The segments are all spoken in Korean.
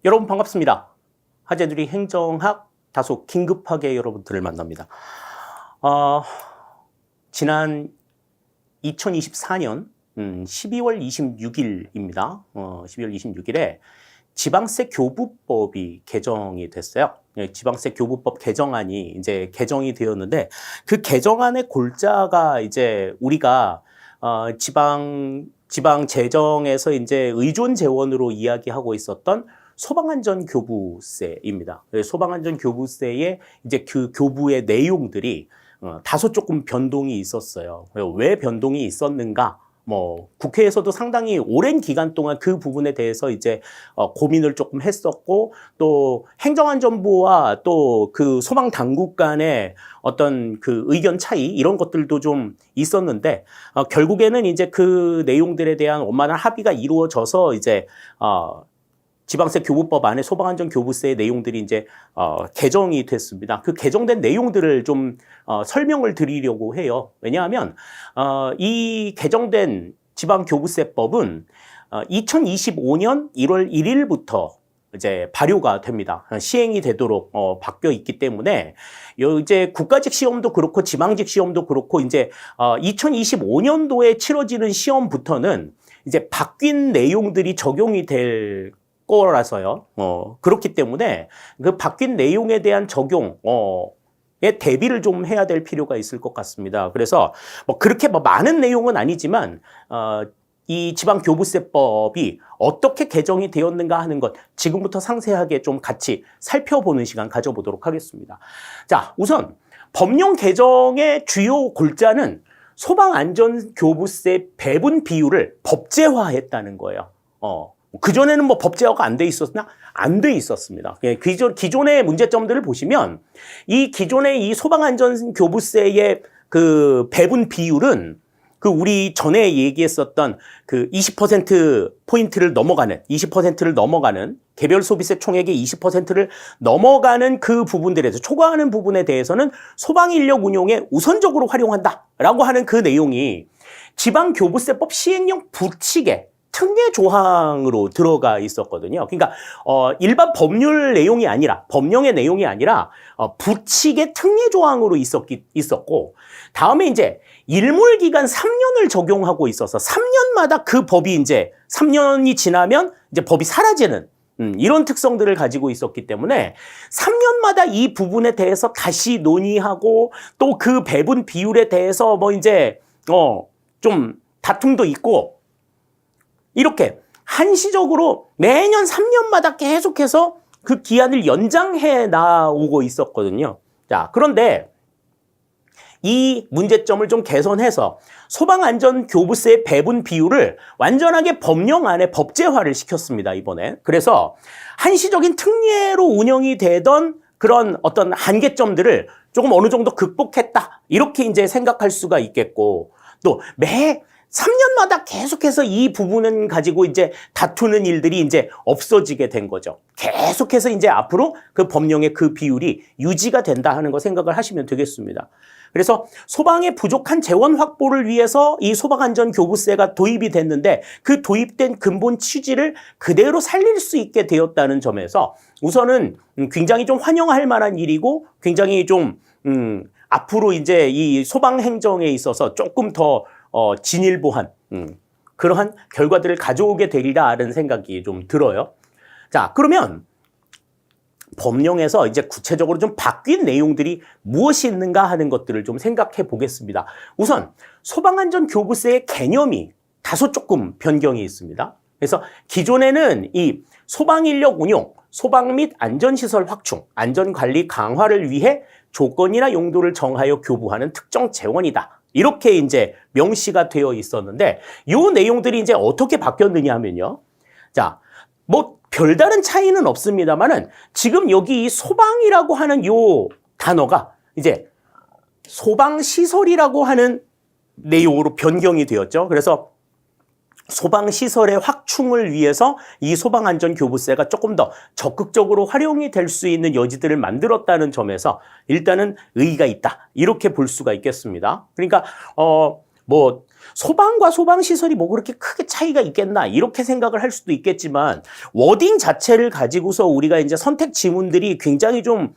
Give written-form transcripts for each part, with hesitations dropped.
여러분 반갑습니다. 하재들이 행정학 다소 긴급하게 여러분들을 만납니다. 지난 2024년 12월 26일입니다. 12월 26일에 지방세 교부법이 개정이 됐어요. 지방세 교부법 개정안이 이제 개정이 되었는데 그 개정안의 골자가 이제 우리가 지방 재정에서 이제 의존 재원으로 이야기하고 있었던 소방안전교부세입니다. 소방안전교부세의 이제 그 교부의 내용들이 다소 조금 변동이 있었어요. 왜 변동이 있었는가? 국회에서도 상당히 오랜 기간 동안 그 부분에 대해서 이제 고민을 조금 했었고, 또 행정안전부와 또 그 소방 당국 간의 어떤 그 의견 차이 이런 것들도 좀 있었는데, 결국에는 이제 그 내용들에 대한 원만한 합의가 이루어져서 이제 지방세 교부법 안에 소방안전교부세의 내용들이 이제 개정이 됐습니다. 그 개정된 내용들을 좀 설명을 드리려고 해요. 왜냐하면 이 개정된 지방교부세법은 2025년 1월 1일부터 이제 발효가 됩니다. 시행이 되도록 바뀌어 있기 때문에 이제 국가직 시험도 그렇고 지방직 시험도 그렇고 이제 2025년도에 치러지는 시험부터는 이제 바뀐 내용들이 적용이 될 거라서요. 그렇기 때문에 그 바뀐 내용에 대한 적용에 대비를 좀 해야 될 필요가 있을 것 같습니다. 그래서 그렇게 많은 내용은 아니지만 이 지방교부세법이 어떻게 개정이 되었는가 하는 것 지금부터 상세하게 좀 같이 살펴보는 시간 가져보도록 하겠습니다. 자, 우선 법령 개정의 주요 골자는 소방안전교부세 배분 비율을 법제화했다는 거예요. 그전에는 법제화가 안 돼 있었나? 안 돼 있었습니다. 기존의 문제점들을 보시면 이 기존의 이 소방안전교부세의 그 배분 비율은 그 우리 전에 얘기했었던 그 20%포인트를 넘어가는, 20%를 넘어가는 개별 소비세 총액의 20%를 넘어가는 그 부분들에서 초과하는 부분에 대해서는 소방인력 운용에 우선적으로 활용한다라고 하는 그 내용이 지방교부세법 시행령 부칙에 특례 조항으로 들어가 있었거든요. 그러니까 일반 법률 내용이 아니라 법령의 내용이 아니라 부칙의 특례 조항으로 있었고, 다음에 이제 일몰 기간 3년을 적용하고 있어서 3년마다 그 법이 이제 3년이 지나면 이제 법이 사라지는 이런 특성들을 가지고 있었기 때문에 3년마다 이 부분에 대해서 다시 논의하고 또 그 배분 비율에 대해서 이제 좀 다툼도 있고, 이렇게 한시적으로 매년 3년마다 계속해서 그 기한을 연장해 나오고 있었거든요. 자, 그런데 이 문제점을 좀 개선해서 소방안전교부세의 배분 비율을 완전하게 법령 안에 법제화를 시켰습니다, 이번에. 그래서 한시적인 특례로 운영이 되던 그런 어떤 한계점들을 조금 어느 정도 극복했다, 이렇게 이제 생각할 수가 있겠고, 또 매 3년마다 계속해서 이 부분은 가지고 이제 다투는 일들이 이제 없어지게 된 거죠. 계속해서 이제 앞으로 그 법령의 그 비율이 유지가 된다 하는 거 생각을 하시면 되겠습니다. 그래서 소방의 부족한 재원 확보를 위해서 이 소방안전교부세가 도입이 됐는데 그 도입된 근본 취지를 그대로 살릴 수 있게 되었다는 점에서 우선은 굉장히 좀 환영할 만한 일이고, 굉장히 좀 앞으로 이제 이 소방 행정에 있어서 조금 더 진일보한 그러한 결과들을 가져오게 되리라는 생각이 좀 들어요. 자, 그러면 법령에서 이제 구체적으로 좀 바뀐 내용들이 무엇이 있는가 하는 것들을 좀 생각해 보겠습니다. 우선 소방안전교부세의 개념이 다소 조금 변경이 있습니다. 그래서 기존에는 이 소방인력 운용, 소방 및 안전시설 확충, 안전관리 강화를 위해 조건이나 용도를 정하여 교부하는 특정 재원이다, 이렇게 이제 명시가 되어 있었는데, 이 내용들이 이제 어떻게 바뀌었느냐 하면요. 자, 별다른 차이는 없습니다만은 지금 여기 이 소방이라고 하는 요 단어가 이제 소방시설이라고 하는 내용으로 변경이 되었죠. 그래서 소방시설의 확충을 위해서 이 소방안전교부세가 조금 더 적극적으로 활용이 될 수 있는 여지들을 만들었다는 점에서 일단은 의의가 있다, 이렇게 볼 수가 있겠습니다. 그러니까 소방과 소방시설이 뭐 그렇게 크게 차이가 있겠나 이렇게 생각을 할 수도 있겠지만 워딩 자체를 가지고서 우리가 이제 선택 지문들이 굉장히 좀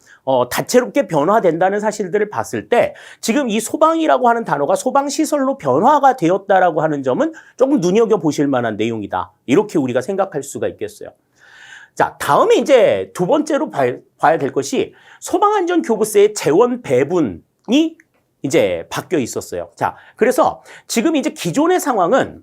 다채롭게 변화된다는 사실들을 봤을 때 지금 이 소방이라고 하는 단어가 소방시설로 변화가 되었다라고 하는 점은 조금 눈여겨보실 만한 내용이다. 이렇게 우리가 생각할 수가 있겠어요. 자, 다음에 이제 두 번째로 봐야 될 것이 소방안전교부세의 재원 배분이 이제 바뀌어 있었어요. 자, 그래서 지금 이제 기존의 상황은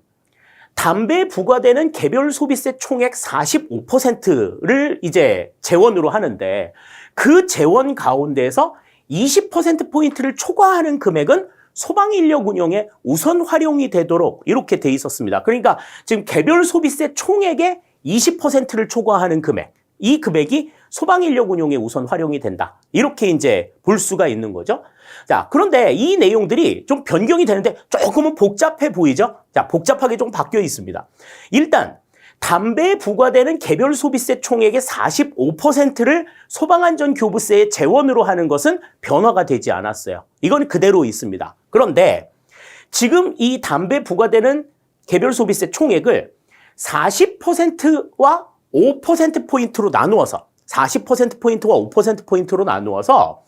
담배에 부과되는 개별 소비세 총액 45%를 이제 재원으로 하는데 그 재원 가운데에서 20%포인트를 초과하는 금액은 소방 인력 운영에 우선 활용이 되도록 이렇게 돼 있었습니다. 그러니까 지금 개별 소비세 총액의 20%를 초과하는 금액, 이 금액이 소방 인력 운용에 우선 활용이 된다. 이렇게 이제 볼 수가 있는 거죠. 자, 그런데 이 내용들이 좀 변경이 되는데 조금은 복잡해 보이죠? 자, 복잡하게 좀 바뀌어 있습니다. 일단 담배에 부과되는 개별 소비세 총액의 45%를 소방안전교부세의 재원으로 하는 것은 변화가 되지 않았어요. 이건 그대로 있습니다. 그런데 지금 이 담배에 부과되는 개별 소비세 총액을 40%와 5%포인트로 나누어서 40%포인트와 5%포인트로 나누어서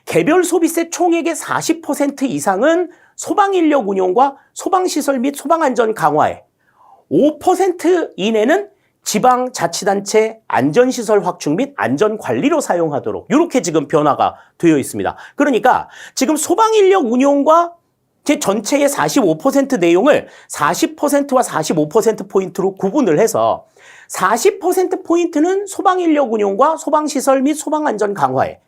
개별 소비세 총액의 40% 이상은 소방인력 운용과 소방시설 및 소방안전 강화에 5% 이내는 지방자치단체 안전시설 확충 및 안전관리로 사용하도록 이렇게 지금 변화가 되어 있습니다. 그러니까 지금 소방인력 운용과 제 전체의 45% 내용을 40%와 45%포인트로 구분을 해서 40%포인트는 소방인력 운용과 소방시설 및 소방안전 강화에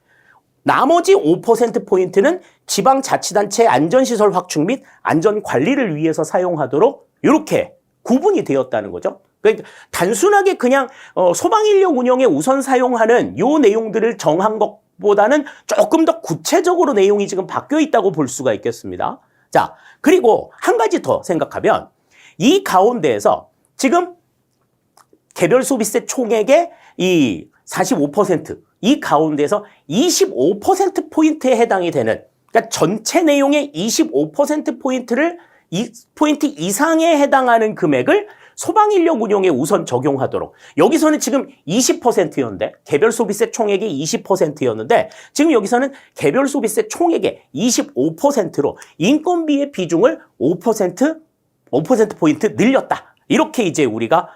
나머지 5%포인트는 지방자치단체 안전시설 확충 및 안전관리를 위해서 사용하도록 이렇게 구분이 되었다는 거죠. 그러니까 단순하게 그냥 소방인력 운영에 우선 사용하는 요 내용들을 정한 것보다는 조금 더 구체적으로 내용이 지금 바뀌어 있다고 볼 수가 있겠습니다. 자, 그리고 한 가지 더 생각하면 이 가운데에서 지금 개별 소비세 총액의 이 45%, 이 가운데서 25%포인트에 해당이 되는, 그러니까 전체 내용의 25%포인트를 포인트 이상에 해당하는 금액을 소방인력 운용에 우선 적용하도록. 여기서는 지금 20%였는데 개별 소비세 총액이 20%였는데 지금 여기서는 개별 소비세 총액의 25%로 인건비의 비중을 5%포인트 늘렸다. 이렇게 이제 우리가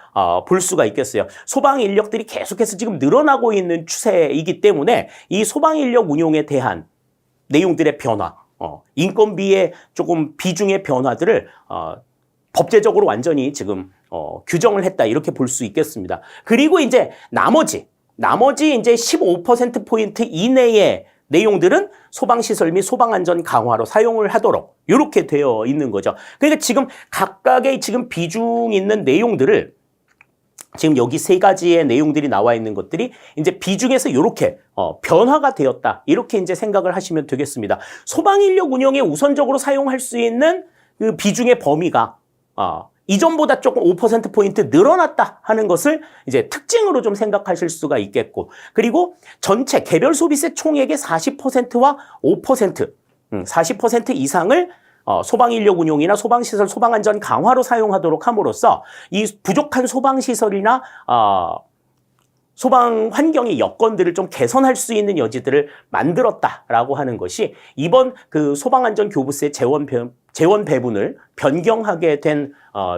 볼 수가 있겠어요. 소방 인력들이 계속해서 지금 늘어나고 있는 추세이기 때문에 이 소방 인력 운용에 대한 내용들의 변화, 인건비의 조금 비중의 변화들을 법제적으로 완전히 지금 규정을 했다 이렇게 볼 수 있겠습니다. 그리고 이제 나머지 이제 15%포인트 이내의 내용들은 소방시설 및 소방안전 강화로 사용을 하도록 이렇게 되어 있는 거죠. 그러니까 지금 각각의 지금 비중 있는 내용들을 지금 여기 세 가지의 내용들이 나와 있는 것들이 이제 비중에서 이렇게 변화가 되었다. 이렇게 이제 생각을 하시면 되겠습니다. 소방인력 운영에 우선적으로 사용할 수 있는 그 비중의 범위가 이전보다 조금 5%포인트 늘어났다 하는 것을 이제 특징으로 좀 생각하실 수가 있겠고, 그리고 전체 개별 소비세 총액의 40%와 5%, 40% 이상을 소방인력 운용이나 소방시설, 소방안전 강화로 사용하도록 함으로써 이 부족한 소방시설이나 소방 환경의 여건들을 좀 개선할 수 있는 여지들을 만들었다라고 하는 것이 이번 그 소방안전교부세 재원 배분을 변경하게 된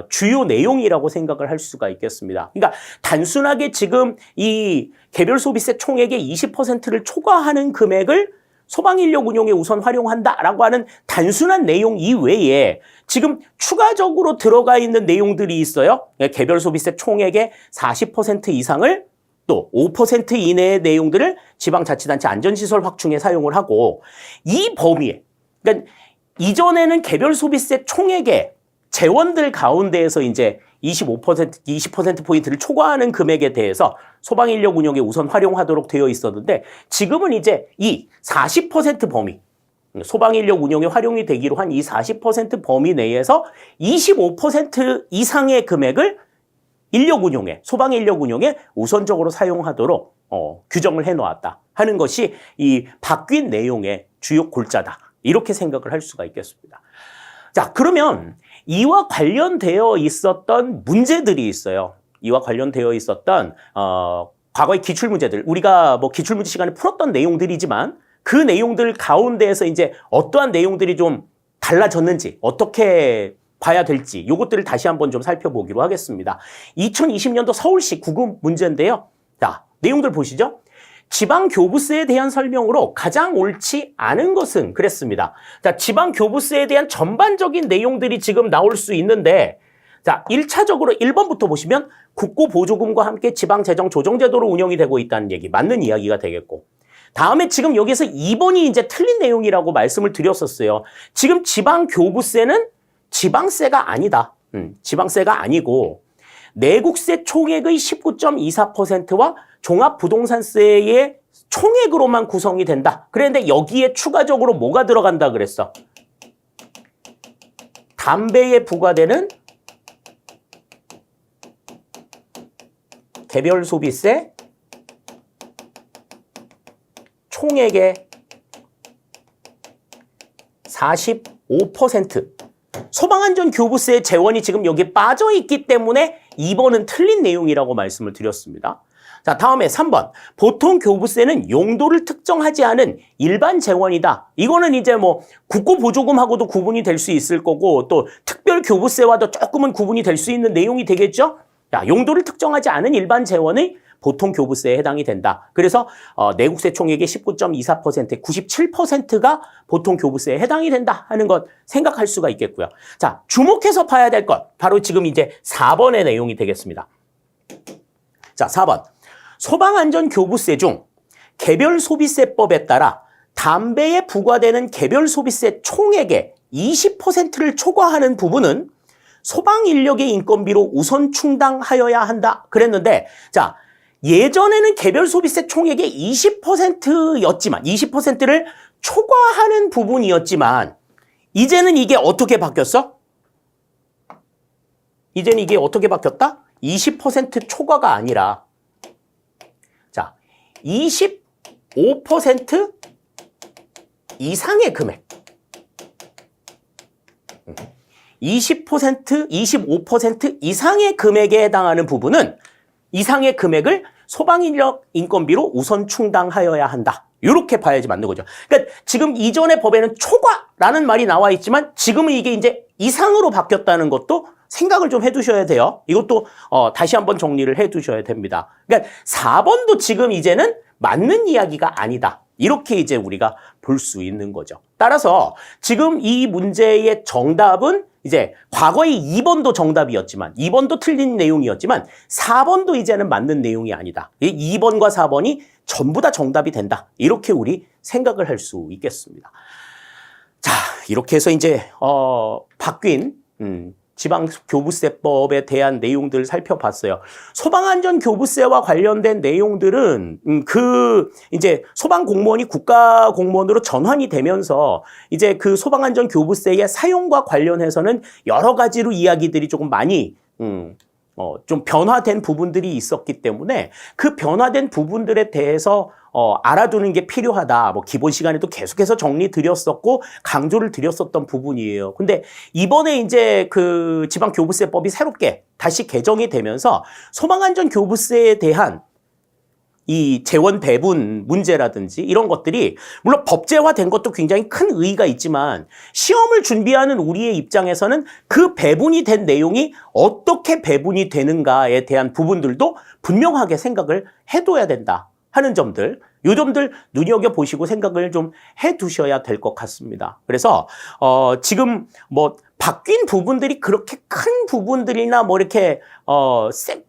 주요 내용이라고 생각을 할 수가 있겠습니다. 그러니까 단순하게 지금 이 개별 소비세 총액의 20%를 초과하는 금액을 소방인력 운용에 우선 활용한다라고 하는 단순한 내용 이외에 지금 추가적으로 들어가 있는 내용들이 있어요. 개별 소비세 총액의 40% 이상을 또 5% 이내의 내용들을 지방자치단체 안전시설 확충에 사용을 하고, 이 범위에, 그러니까 이전에는 개별 소비세 총액의 재원들 가운데에서 이제 20%포인트를 초과하는 금액에 대해서 소방인력 운영에 우선 활용하도록 되어 있었는데, 지금은 이제 이 40% 범위, 소방인력 운영에 활용이 되기로 한 이 40% 범위 내에서 25% 이상의 금액을 인력 운용에, 소방 인력 운용에 우선적으로 사용하도록 규정을 해놓았다 하는 것이 이 바뀐 내용의 주요 골자다. 이렇게 생각을 할 수가 있겠습니다. 자, 그러면 이와 관련되어 있었던 문제들이 있어요. 이와 관련되어 있었던 과거의 기출문제들, 우리가 뭐 기출문제 시간에 풀었던 내용들이지만 그 내용들 가운데에서 이제 어떠한 내용들이 좀 달라졌는지, 어떻게 봐야 될지 이것들을 다시 한번 좀 살펴보기로 하겠습니다. 2020년도 서울시 구급 문제인데요. 자, 내용들 보시죠. 지방교부세에 대한 설명으로 가장 옳지 않은 것은 그랬습니다. 자, 지방교부세에 대한 전반적인 내용들이 지금 나올 수 있는데, 자, 1차적으로 1번부터 보시면 국고보조금과 함께 지방재정조정제도로 운영이 되고 있다는 얘기, 맞는 이야기가 되겠고, 다음에 지금 여기서 2번이 이제 틀린 내용이라고 말씀을 드렸었어요. 지금 지방교부세는 지방세가 아니다. 지방세가 아니고 내국세 총액의 19.24%와 종합부동산세의 총액으로만 구성이 된다. 그런데 여기에 추가적으로 뭐가 들어간다 그랬어? 담배에 부과되는 개별 소비세 총액의 45%. 소방안전교부세 재원이 지금 여기에 빠져 있기 때문에 2번은 틀린 내용이라고 말씀을 드렸습니다. 자, 다음에 3번. 보통 교부세는 용도를 특정하지 않은 일반 재원이다. 이거는 이제 뭐 국고보조금하고도 구분이 될 수 있을 거고 또 특별교부세와도 조금은 구분이 될 수 있는 내용이 되겠죠? 자, 용도를 특정하지 않은 일반 재원의 보통 교부세에 해당이 된다. 그래서 내국세 총액의 19.24%, 97%가 보통 교부세에 해당이 된다 하는 것 생각할 수가 있겠고요. 자, 주목해서 봐야 될 것, 바로 지금 이제 4번의 내용이 되겠습니다. 자, 4번. 소방안전교부세 중 개별소비세법에 따라 담배에 부과되는 개별소비세 총액의 20%를 초과하는 부분은 소방인력의 인건비로 우선 충당하여야 한다 그랬는데, 자, 예전에는 개별소비세 총액의 20%였지만 20%를 초과하는 부분이었지만 이제는 이게 어떻게 바뀌었어? 이제는 이게 어떻게 바뀌었다? 20% 초과가 아니라 자, 25% 이상의 금액 20%, 25% 이상의 금액에 해당하는 부분은 이상의 금액을 소방인력 인건비로 우선 충당하여야 한다. 이렇게 봐야지 맞는 거죠. 그러니까 지금 이전의 법에는 초과라는 말이 나와 있지만 지금은 이게 이제 이상으로 바뀌었다는 것도 생각을 좀 해두셔야 돼요. 이것도 다시 한번 정리를 해두셔야 됩니다. 그러니까 4번도 지금 이제는 맞는 이야기가 아니다. 이렇게 이제 우리가 볼 수 있는 거죠. 따라서 지금 이 문제의 정답은 이제 과거의 2번도 정답이었지만 2번도 틀린 내용이었지만 4번도 이제는 맞는 내용이 아니다. 2번과 4번이 전부 다 정답이 된다. 이렇게 우리 생각을 할 수 있겠습니다. 자, 이렇게 해서 이제 바뀐 지방교부세법에 대한 내용들을 살펴봤어요. 소방안전교부세와 관련된 내용들은 이제 소방공무원이 국가공무원으로 전환이 되면서 이제 그 소방안전교부세의 사용과 관련해서는 여러 가지로 이야기들이 조금 많이 좀 변화된 부분들이 있었기 때문에 그 변화된 부분들에 대해서 알아두는 게 필요하다. 뭐 기본 시간에도 계속해서 정리 드렸었고 강조를 드렸었던 부분이에요. 근데 이번에 이제 그 지방교부세법이 새롭게 다시 개정이 되면서 소방안전교부세에 대한 이 재원 배분 문제라든지 이런 것들이 물론 법제화된 것도 굉장히 큰 의의가 있지만 시험을 준비하는 우리의 입장에서는 그 배분이 된 내용이 어떻게 배분이 되는가에 대한 부분들도 분명하게 생각을 해둬야 된다 하는 점들, 이 점들 눈여겨보시고 생각을 좀 해두셔야 될 것 같습니다. 그래서 지금 뭐 바뀐 부분들이 그렇게 큰 부분들이나 뭐 이렇게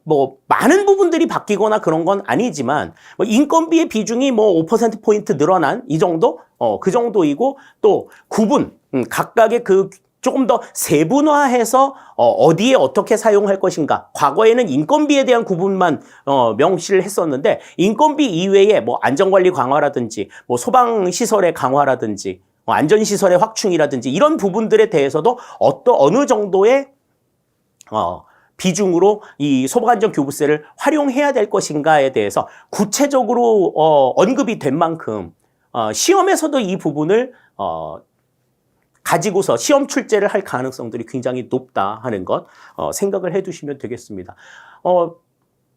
뭐 많은 부분들이 바뀌거나 그런 건 아니지만 뭐 인건비의 비중이 뭐 5%포인트 늘어난 이 정도? 그 정도이고 또 구분, 각각의 그 조금 더 세분화해서 어디에 어떻게 사용할 것인가. 과거에는 인건비에 대한 구분만 명시를 했었는데 인건비 이외에 뭐 안전관리 강화라든지 뭐 소방시설의 강화라든지 안전시설의 확충이라든지 이런 부분들에 대해서도 어느 정도의 비중으로 이 소방안전교부세를 활용해야 될 것인가에 대해서 구체적으로 언급이 된 만큼 시험에서도 이 부분을 가지고서 시험 출제를 할 가능성들이 굉장히 높다 하는 것 생각을 해두시면 되겠습니다.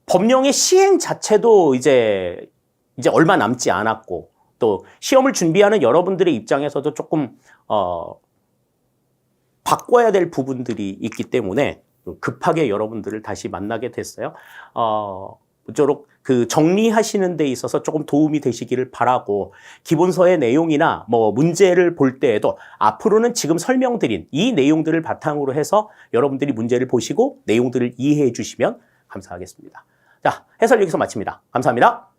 법령의 시행 자체도 이제 얼마 남지 않았고 또 시험을 준비하는 여러분들의 입장에서도 조금 바꿔야 될 부분들이 있기 때문에 급하게 여러분들을 다시 만나게 됐어요. 모쪼록 그 정리하시는 데 있어서 조금 도움이 되시기를 바라고, 기본서의 내용이나 뭐 문제를 볼 때에도 앞으로는 지금 설명드린 이 내용들을 바탕으로 해서 여러분들이 문제를 보시고 내용들을 이해해 주시면 감사하겠습니다. 자, 해설 여기서 마칩니다. 감사합니다.